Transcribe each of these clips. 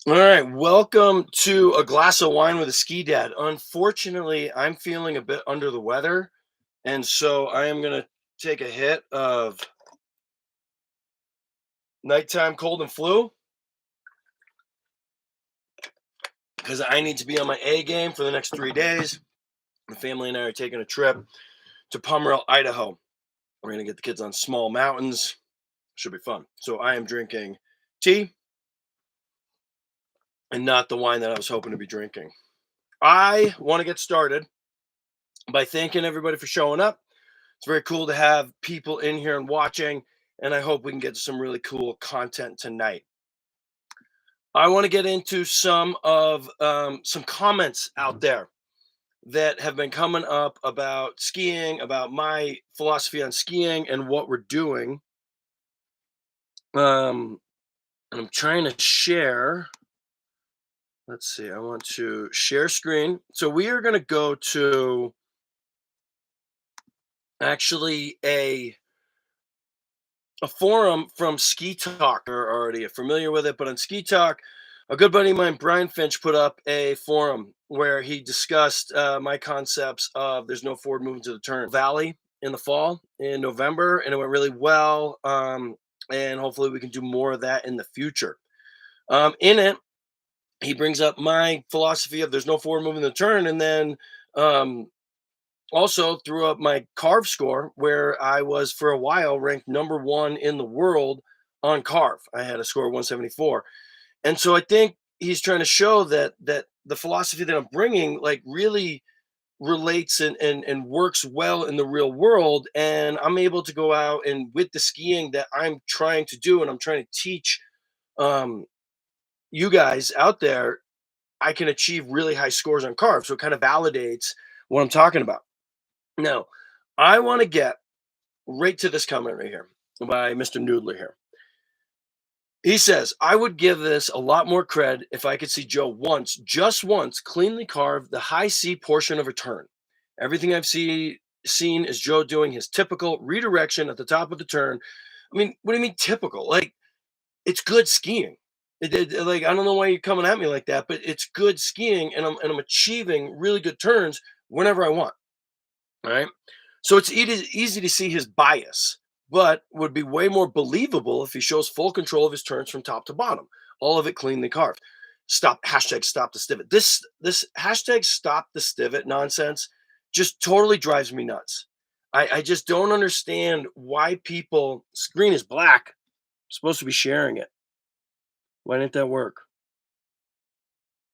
All right, welcome to a glass of wine with a ski dad. Unfortunately, I'm feeling a bit under the weather, and so I am going to take a hit of nighttime cold and flu because I need to be on my A game for the next 3 days. My family and I are taking a trip to Pomerel, Idaho. We're going to get the kids on small mountains. Should be fun. So I am drinking tea and not the wine that I was hoping to be drinking. I want to get started by thanking everybody for showing up. It's very cool to have people in here and watching, and I hope we can get to some really cool content tonight. I want to get into some comments out there that have been coming up about skiing, about my philosophy on skiing, and what we're doing. And I'm trying to share. Let's see. I want to share screen. So we are going to go to actually a forum from Ski Talk. Are already familiar with it, but on Ski Talk, a good buddy of mine, Brian Finch, put up a forum where he discussed my concepts of there's no forward movement to the turn valley in the fall in November, and it went really well. And hopefully, we can do more of that in the future. In it, he brings up my philosophy of there's no forward movement to the turn, and then um, also threw up my carve score where I was for a while ranked number one in the world on carve. I had a score of 174. And so I think he's trying to show that the philosophy that I'm bringing like really relates and works well in the real world, and I'm able to go out and with the skiing that I'm trying to do and I'm trying to teach um you guys out there, I can achieve really high scores on carve. So it kind of validates what I'm talking about. Now, I want to get right to this comment right here by Mr. Noodler here. He says, I would give this a lot more cred if I could see Joe once, just once, cleanly carve the high C portion of a turn. Everything seen is Joe doing his typical redirection at the top of the turn. I mean, what do you mean typical? Like, it's good skiing. Like, I don't know why you're coming at me like that, but it's good skiing, and I'm achieving really good turns whenever I want. All right. So it's easy to see his bias, but would be way more believable if he shows full control of his turns from top to bottom, all of it cleanly carved. Stop the stivet. This hashtag stop the stivet nonsense just totally drives me nuts. I just don't understand why people screen is black. I'm supposed to be sharing it. Why didn't that work?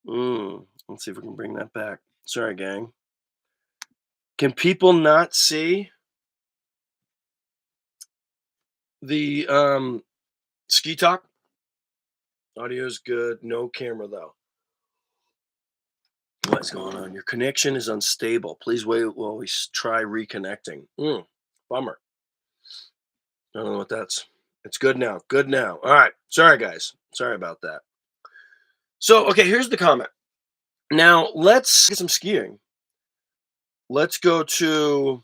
Let's see if we can bring that back. Sorry, gang. Can people not see the ski talk? Audio's good. No camera though. What's going on? Your connection is unstable. Please wait while we try reconnecting. Bummer. I don't know what that's. It's good now. Good now. All right. Sorry, guys. Sorry about that. So, okay, here's the comment. Now, let's get some skiing. Let's go to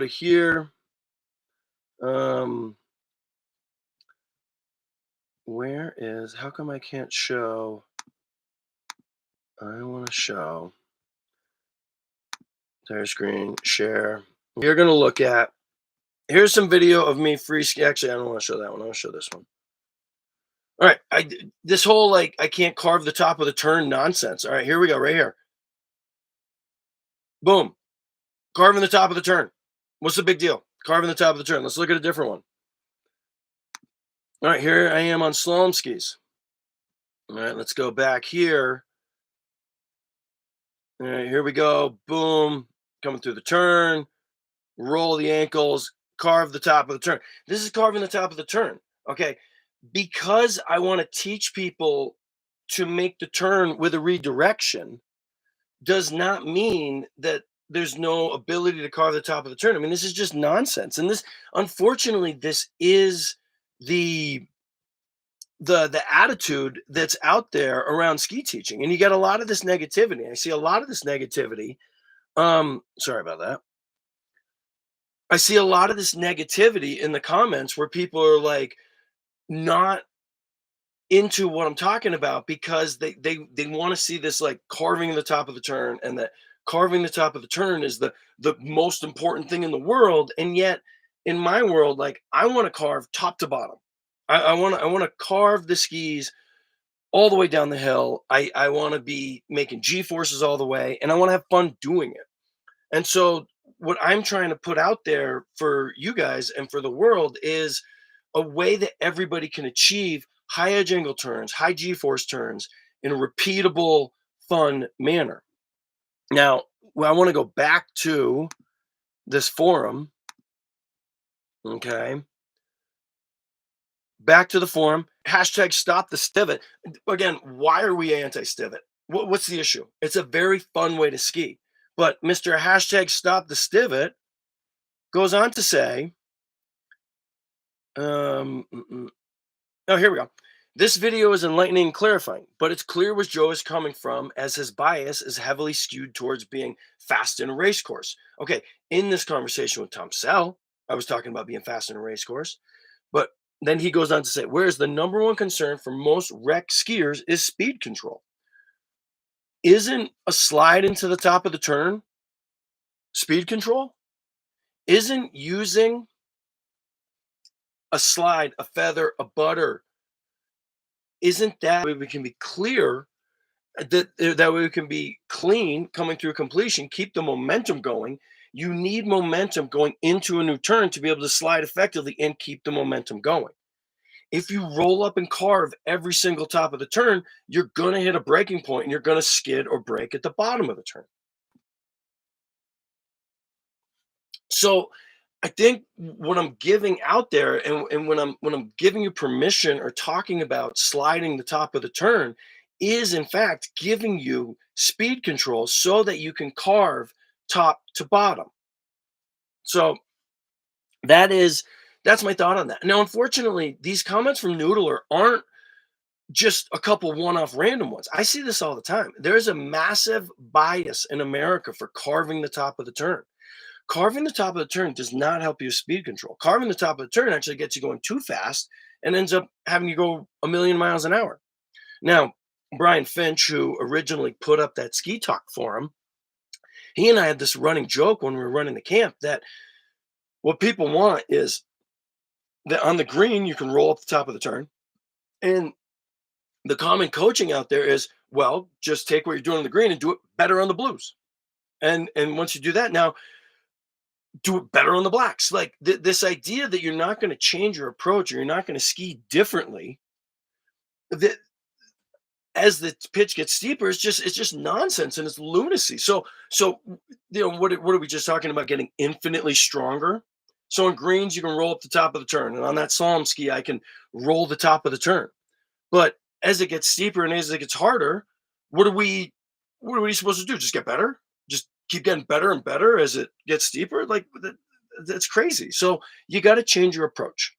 here. Um where is how come I can't show? I want to show entire screen, share. You're gonna look at here's some video of me free ski. Actually, I don't want to show that one. I want to show this one. All right, this whole like I can't carve the top of the turn nonsense. All right, here we go, right here. Boom, carving the top of the turn. What's the big deal? Carving the top of the turn. Let's look at a different one. All right, here I am on slalom skis. All right, let's go back here. All right, here we go. Boom, coming through the turn. Roll the ankles. Carve the top of the turn. This is carving the top of the turn. Okay, because I want to teach people to make the turn with a redirection does not mean that there's no ability to carve the top of the turn. I mean, this is just nonsense. And this, unfortunately, this is the the attitude that's out there around ski teaching. And you get a lot of this negativity. I see a lot of this negativity. Sorry about that. I see a lot of this negativity in the comments where people are like not into what I'm talking about because they want to see this like carving the top of the turn, and that carving the top of the turn is the most important thing in the world. And yet in my world, like I want to carve top to bottom. I want to carve the skis all the way down the hill. I want to be making G forces all the way, and I want to have fun doing it. And so what I'm trying to put out there for you guys and for the world is a way that everybody can achieve high edge angle turns, high G force turns in a repeatable, fun manner. Now, I want to go back to this forum. Okay. Back to the forum. Hashtag stop the stivet. Again, why are we anti stivet? What's the issue? It's a very fun way to ski. But Mr. Hashtag stop the stivet goes on to say, oh, here we go. This video is enlightening and clarifying, but it's clear where Joe is coming from as his bias is heavily skewed towards being fast in a race course. Okay, in this conversation with Tom Sell, I was talking about being fast in a race course, but then he goes on to say, whereas the number one concern for most wreck skiers is speed control. Isn't a slide into the top of the turn speed control? Isn't using a slide, a feather, a butter, isn't that way we can be clear, that way we can be clean coming through completion, keep the momentum going? You need momentum going into a new turn to be able to slide effectively and keep the momentum going. If you roll up and carve every single top of the turn, you're going to hit a breaking point and you're going to skid or break at the bottom of the turn. So I think what I'm giving out there, and when I'm giving you permission or talking about sliding the top of the turn, is in fact giving you speed control so that you can carve top to bottom. So that is that's my thought on that. Now, unfortunately, these comments from Noodler aren't just a couple one-off random ones. I see this all the time. There's a massive bias in America for carving the top of the turn. Carving the top of the turn does not help you with speed control. Carving the top of the turn actually gets you going too fast and ends up having you go a million miles an hour. Now, Brian Finch, who originally put up that ski talk forum, he and I had this running joke when we were running the camp that what people want is that on the green you can roll up the top of the turn, and the common coaching out there is, well, just take what you're doing on the green and do it better on the blues. And once you do that, now do it better on the blacks. Like this idea that you're not going to change your approach or you're not going to ski differently, that as the pitch gets steeper, it's just nonsense and it's lunacy. So what are we just talking about? Getting infinitely stronger. So on greens you can roll up the top of the turn, and on that slalom ski I can roll the top of the turn. But as it gets steeper and as it gets harder, what are we what are we supposed to do? Just get better? Just keep getting better and better as it gets steeper? Like that's crazy. So you got to change your approach.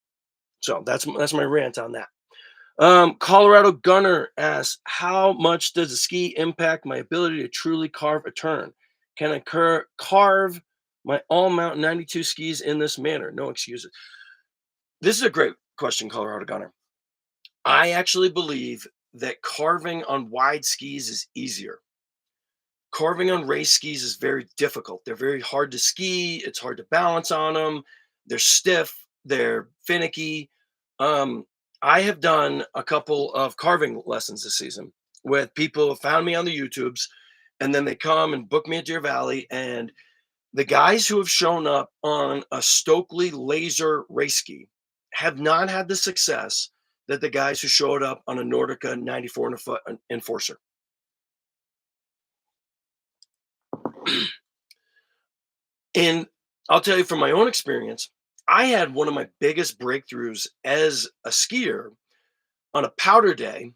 So that's my rant on that. Colorado Gunner asks, how much does a ski impact my ability to truly carve a turn? Can I carve my all mount 92 skis in this manner? No excuses. This is a great question, Colorado Gunner. I actually believe that carving on wide skis is easier. Carving on race skis is very difficult. They're very hard to ski. It's hard to balance on them. They're stiff. They're finicky. Um, I have done a couple of carving lessons this season with people who found me on the YouTubes, and then they come and book me at Deer Valley. And the guys who have shown up on a Stokely laser race ski have not had the success that the guys who showed up on a Nordica 94 and a foot enforcer. And I'll tell you from my own experience, I had one of my biggest breakthroughs as a skier on a powder day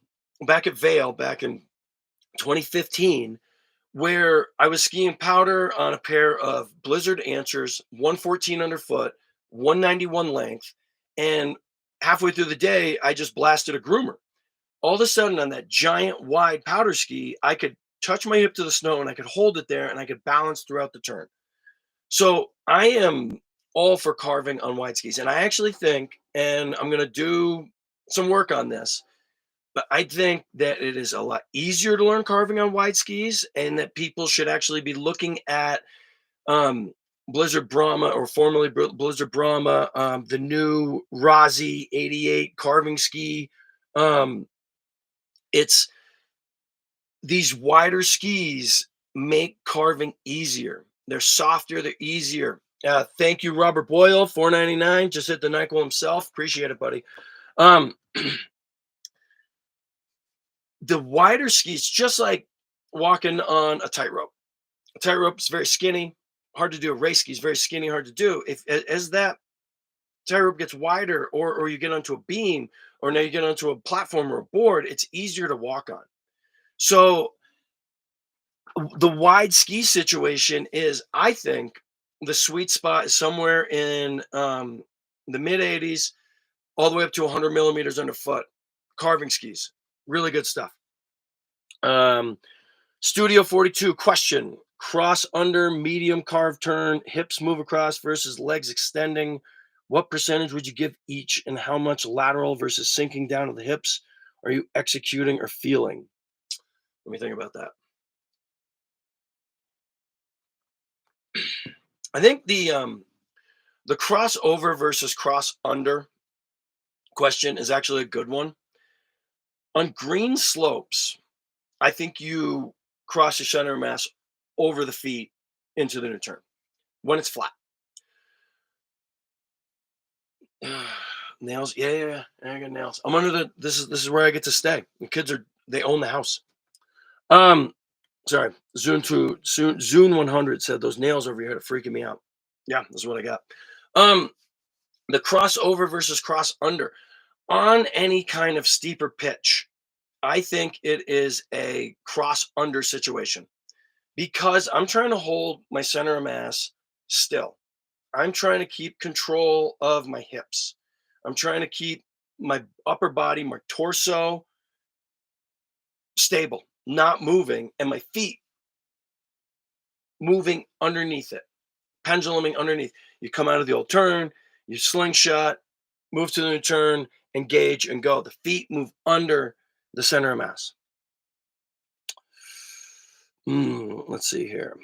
back at Vail back in 2015, where I was skiing powder on a pair of Blizzard Answers, 114 underfoot, 191 length. And halfway through the day, I just blasted a groomer. All of a sudden, on that giant wide powder ski, I could touch my hip to the snow and I could hold it there and I could balance throughout the turn. So I am all for carving on wide skis. And I actually think, and I'm going to do some work on this, But I think that it is a lot easier to learn carving on wide skis, and that people should actually be looking at um, Blizzard Brahma, or formerly Blizzard Brahma, the new Rossi 88 carving ski. Um, it's these wider skis make carving easier. They're softer, they're easier. Thank you, Robert Boyle, 4.99. Just hit the Nyquil himself. Appreciate it, buddy. Um, the wider skis, just like walking on a tightrope. A tightrope is very skinny, hard to do. A race ski is very skinny, hard to do. If as that tightrope gets wider, or you get onto a beam, or now you get onto a platform or a board, it's easier to walk on. So the wide ski situation is, I think, the sweet spot is somewhere in the mid 80s, all the way up to 100 millimeters underfoot. Carving skis, really good stuff. Um, Studio 42 question: cross under, medium carve turn, hips move across versus legs extending. What percentage would you give each, and how much lateral versus sinking down to the hips are you executing or feeling? Let me think about that. I think the crossover versus cross under question is actually a good one. On green slopes, I think you cross your center of mass over the feet into the new turn when it's flat. Nails, yeah, yeah, yeah. I got nails. I'm under the. This is where I get to stay. The kids they own the house. Um, sorry, Zune 100 said those nails over your head are freaking me out. Yeah, that's what I got. Um, the crossover versus cross under on any kind of steeper pitch. I think it is a cross under situation, because I'm trying to hold my center of mass still. I'm trying to keep control of my hips. I'm trying to keep my upper body, my torso stable, not moving, and my feet moving underneath it, penduluming underneath. You come out of the old turn, you slingshot, move to the new turn, engage, and go. The feet move under the center of mass. Let's see here.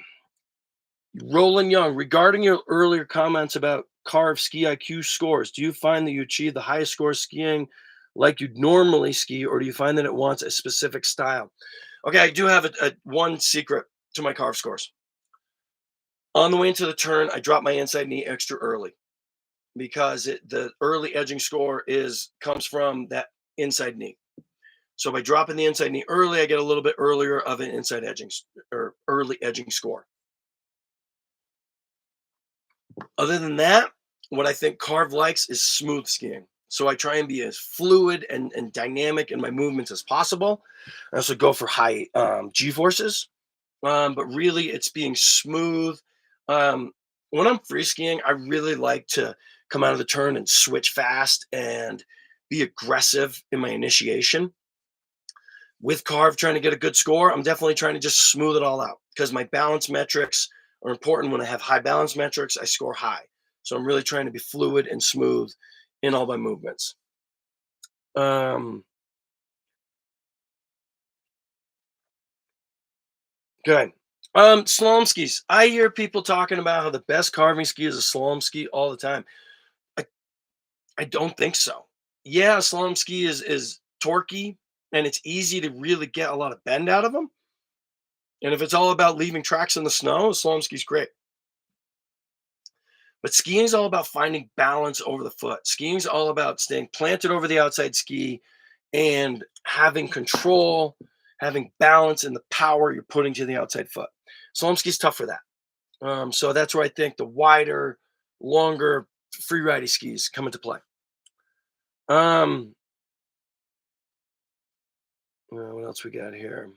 Roland Young, regarding your earlier comments about carved ski IQ scores, do you find that you achieve the highest score skiing like you'd normally ski, or do you find that it wants a specific style? Okay, I do have a one secret to my carve scores. On the way into the turn, I drop my inside knee extra early, because the early edging score is comes from that inside knee. So by dropping the inside knee early, I get a little bit earlier of an inside edging or early edging score. Other than that, what I think Carve likes is smooth skiing. So I try and be as fluid and dynamic in my movements as possible. I also go for high G forces, but really it's being smooth. Um, when I'm free skiing, I really like to come out of the turn and switch fast and be aggressive in my initiation. With Carve trying to get a good score, I'm definitely trying to just smooth it all out, because my balance metrics are important. When I have high balance metrics, I score high. So I'm really trying to be fluid and smooth in all my movements. Um, good. Slalom skis. I hear people talking about how the best carving ski is a slalom ski all the time. I, I don't think so. Yeah, a slalom ski is torquey, and it's easy to really get a lot of bend out of them. And if it's all about leaving tracks in the snow, a slalom ski's great. But skiing is all about finding balance over the foot. Skiing is all about staying planted over the outside ski and having control, having balance in the power you're putting to the outside foot. Slalom ski is tough for that. So that's where I think the wider, longer free riding skis come into play. Um, what else we got here?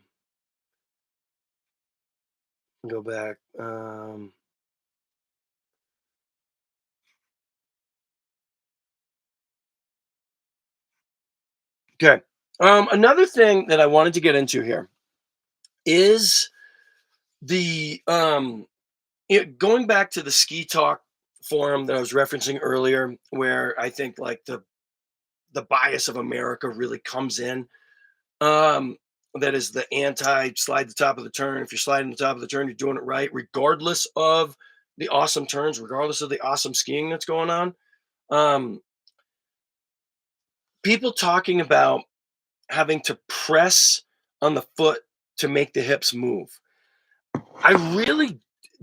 Go back. Okay. Another thing that I wanted to get into here is the going back to the ski talk forum that I was referencing earlier, where I think like the bias of America really comes in. Um, that is the anti slide the top of the turn. If you're sliding the top of the turn, you're doing it right, regardless of the awesome turns, regardless of the awesome skiing that's going on. Um, People talking about having to press on the foot to make the hips move. I really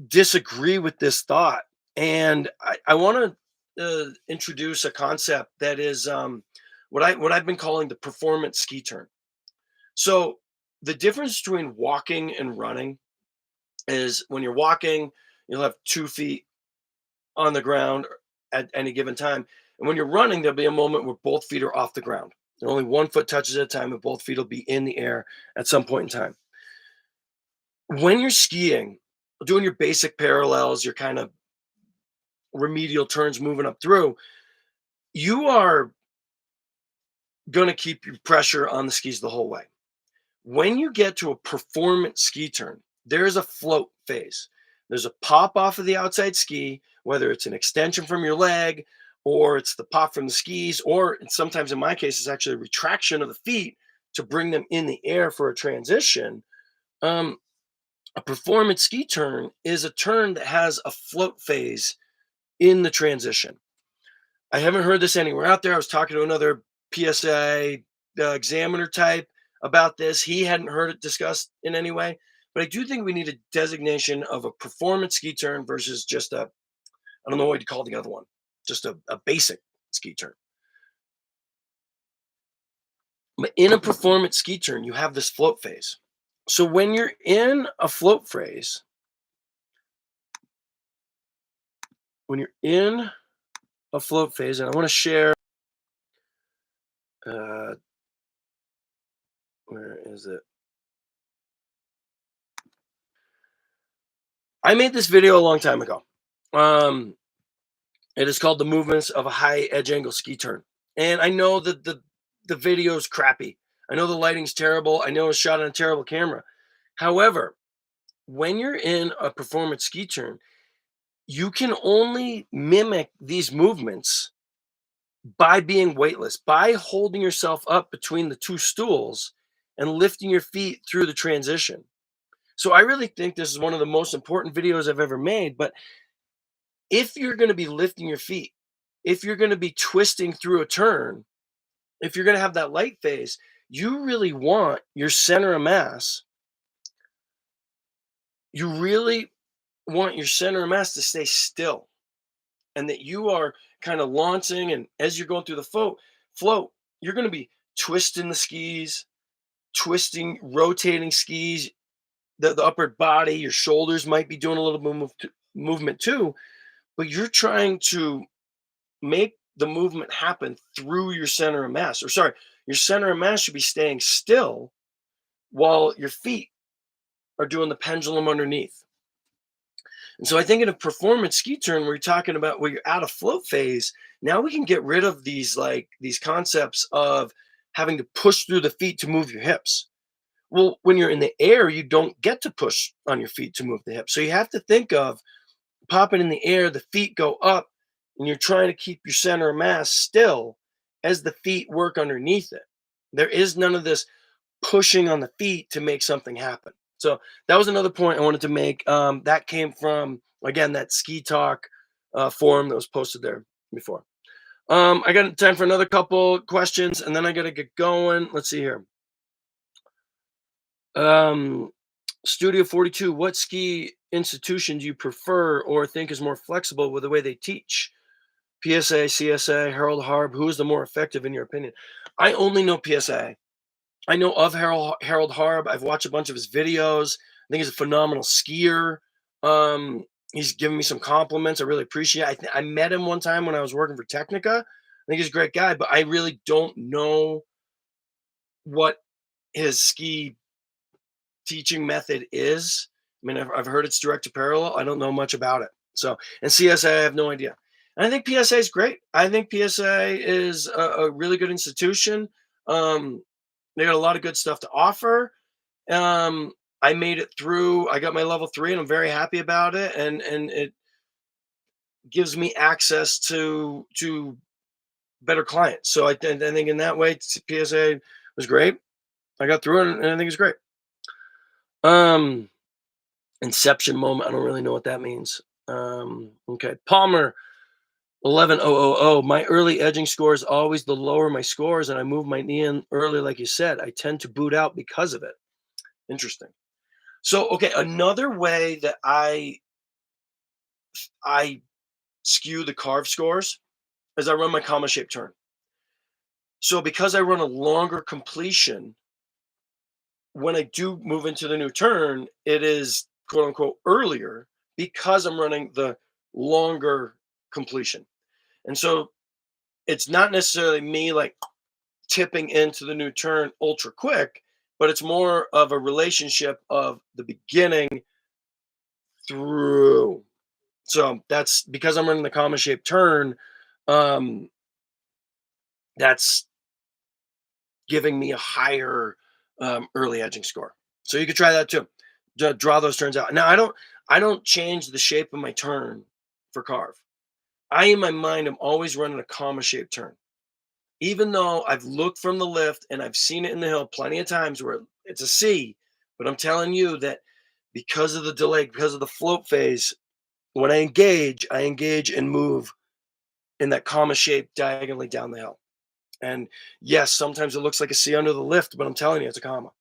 disagree with this thought. And I want to introduce a concept that is what I've been calling the performance ski turn. So the difference between walking and running is when you're walking, you'll have 2 feet on the ground at any given time. And when you're running, there'll be a moment where both feet are off the ground. And only 1 foot touches at a time, and both feet will be in the air at some point in time. When you're skiing, doing your basic parallels, your kind of remedial turns moving up through, you are going to keep your pressure on the skis the whole way. When you get to a performance ski turn, there's a float phase. There's a pop off of the outside ski, whether it's an extension from your leg or it's the pop from the skis, or sometimes in my case, it's actually a retraction of the feet to bring them in the air for a transition. Um, a performance ski turn is a turn that has a float phase in the transition. I haven't heard this anywhere out there. I was talking to another PSA examiner type about this. He hadn't heard it discussed in any way. But I do think we need a designation of a performance ski turn versus just a, I don't know what you call the other one, just a basic ski turn. But in a performance ski turn, you have this float phase. So when you're in a float phase, when you're in a float phase, and I want to share, uh, where is it? I made this video a long time ago. Um, it is called "The Movements of a High Edge Angle Ski Turn," and I know that the video is crappy. I know the lighting's terrible. I know it's shot on a terrible camera. However, when you're in a performance ski turn, you can only mimic these movements by being weightless, by holding yourself up between the two stools and lifting your feet through the transition. So I really think this is one of the most important videos I've ever made. But if you're going to be lifting your feet, if you're going to be twisting through a turn, if you're going to have that light phase, you really want your center of mass. You really want your center of mass to stay still, and that you are kind of launching. And as you're going through the float, you're going to be twisting the skis, twisting, rotating skis, the upper body, your shoulders might be doing a little bit movement too, but you're trying to make the movement happen through your center of mass. Or sorry, your center of mass should be staying still while your feet are doing the pendulum underneath. And so I think in a performance ski turn, where you're talking about where you're out of float phase, now we can get rid of these concepts of having to push through the feet to move your hips. Well, when you're in the air, you don't get to push on your feet to move the hips. So you have to think of popping in the air, the feet go up, and you're trying to keep your center of mass still as the feet work underneath it. There is none of this pushing on the feet to make something happen. So that was another point I wanted to make. That came from, again, that Ski Talk forum that was posted there before. I got time for another couple questions, and then I got to get going. Let's see here. Um, Studio 42, what ski institution do you prefer or think is more flexible with the way they teach? PSA, CSA, Harold Harb, who is the more effective in your opinion? I only know PSA. I know of Harold Harb. I've watched a bunch of his videos. I think he's a phenomenal skier. Um, he's given me some compliments. I really appreciate it. I met him one time when I was working for Technica. I think he's a great guy, but I really don't know what his ski teaching method is. I mean, I've heard it's direct to parallel. I don't know much about it. So, and CSA, I have no idea. And I think PSA is great. I think PSA is a really good institution. Um, they got a lot of good stuff to offer. Um, I made it through. I got my level 3, and I'm very happy about it. And it gives me access to better clients. So I think in that way, PSA was great. I got through it, and I think it's great. Um, Inception moment. I don't really know what that means. Okay, Palmer 11000. My early edging score is always the lower my scores, and I move my knee in early, like you said. I tend to boot out because of it. Interesting. So, okay, another way that I skew the carve scores is I run my comma shaped turn. So because I run a longer completion, when I do move into the new turn, it is quote unquote earlier because I'm running the longer completion. And so it's not necessarily me like tipping into the new turn ultra quick, but it's more of a relationship of the beginning through. So that's because I'm running the comma shaped turn. Um, that's giving me a higher early edging score. So you could try that too. Draw those turns out. Now I don't change the shape of my turn for carve. I in my mind am always running a comma shaped turn. Even though I've looked from the lift and I've seen it in the hill plenty of times where it's a C, but I'm telling you that because of the delay, because of the float phase, when I engage and move in that comma shape diagonally down the hill. And yes, sometimes it looks like a C under the lift, but I'm telling you, it's a comma.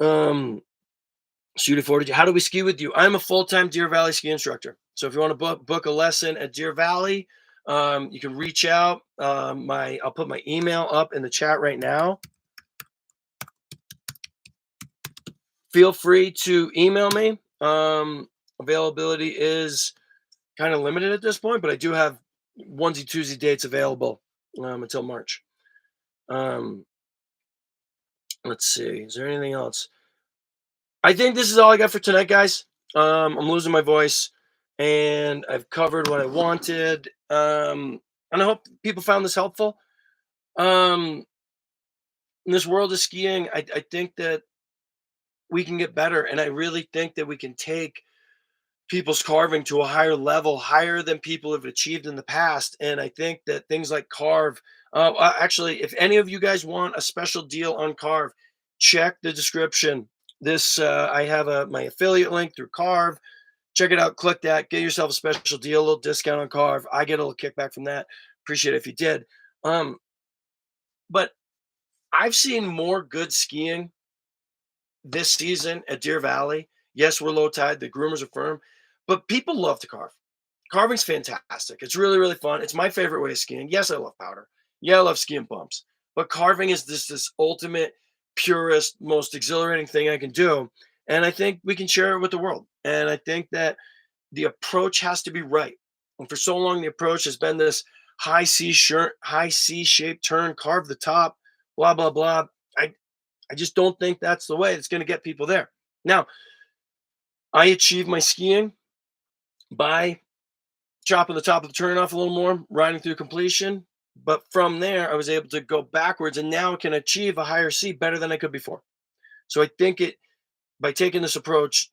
Um, Shooting forward, how do we ski with you? I'm a full-time Deer Valley ski instructor. So if you want to book a lesson at Deer Valley, you can reach out. I'll put my email up in the chat right now. Feel free to email me. Availability is kind of limited at this point, but I do have onesie twosie dates available until March. Um, let's see. Is there anything else? I think this is all I got for tonight, guys. I'm losing my voice, and I've covered what I wanted. And I hope people found this helpful. In this world of skiing, I think that we can get better, and I really think that we can take people's carving to a higher level, higher than people have achieved in the past. And I think that things like carve, actually, if any of you guys want a special deal on carve, check the description. This I have my affiliate link through Carve. Check it out. Click that. Get yourself a special deal, a little discount on Carve. I get a little kickback from that. Appreciate it if you did. Um, but I've seen more good skiing this season at Deer Valley. Yes, we're low tide. The groomers are firm, but people love to carve. Carving's fantastic. It's really, really fun. It's my favorite way of skiing. Yes, I love powder. Yeah, I love skiing bumps. But carving is this ultimate, purest, most exhilarating thing I can do. And I think we can share it with the world. And I think that the approach has to be right. And for so long, the approach has been this high C shaped turn, carve the top, blah, blah, blah. I, I just don't think that's the way that's going to get people there. Now, I achieved my skiing by chopping the top of the turn off a little more, riding through completion. But from there, I was able to go backwards and now can achieve a higher C better than I could before. So I think it by taking this approach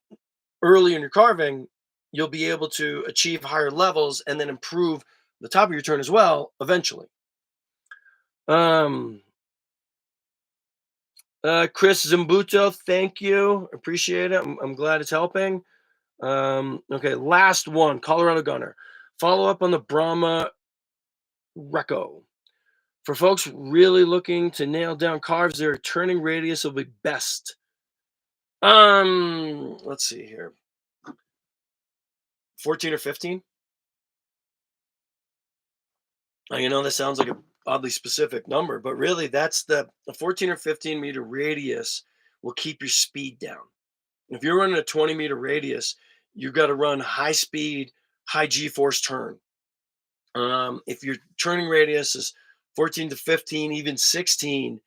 early in your carving, you'll be able to achieve higher levels and then improve the top of your turn as well eventually. Um, Chris Zimbuto, thank you. Appreciate it. I'm glad it's helping. Okay, last one, Colorado Gunner. Follow up on the Brahma Reco. For folks really looking to nail down carves, their turning radius will be best. Let's see here. 14 or 15? You know, that sounds like a oddly specific number, but really that's the 14 or 15-meter radius will keep your speed down. If you're running a 20-meter radius, you've got to run high speed, high G-force turn. If your turning radius is 14 to 15, even 16,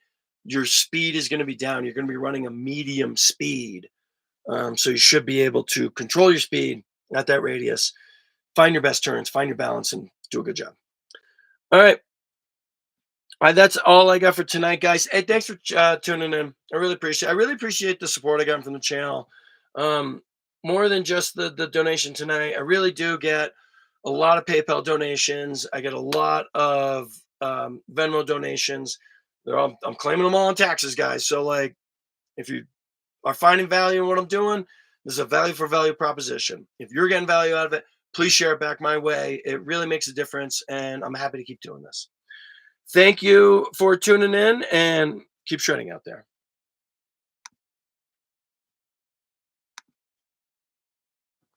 your speed is going to be down. You're going to be running a medium speed. So you should be able to control your speed at that radius, find your best turns, find your balance, and do a good job. All right. That's all I got for tonight, guys. Hey, thanks for tuning in. I really appreciate. I really appreciate the support I got from the channel. Um, More than just the donation tonight, I really do get a lot of PayPal donations. I get a lot of Venmo donations. I'm claiming them all in taxes, guys. So like, if you are finding value in what I'm doing, this is a value for value proposition. If you're getting value out of it, please share it back my way. It really makes a difference, and I'm happy to keep doing this. Thank you for tuning in, and keep shredding out there.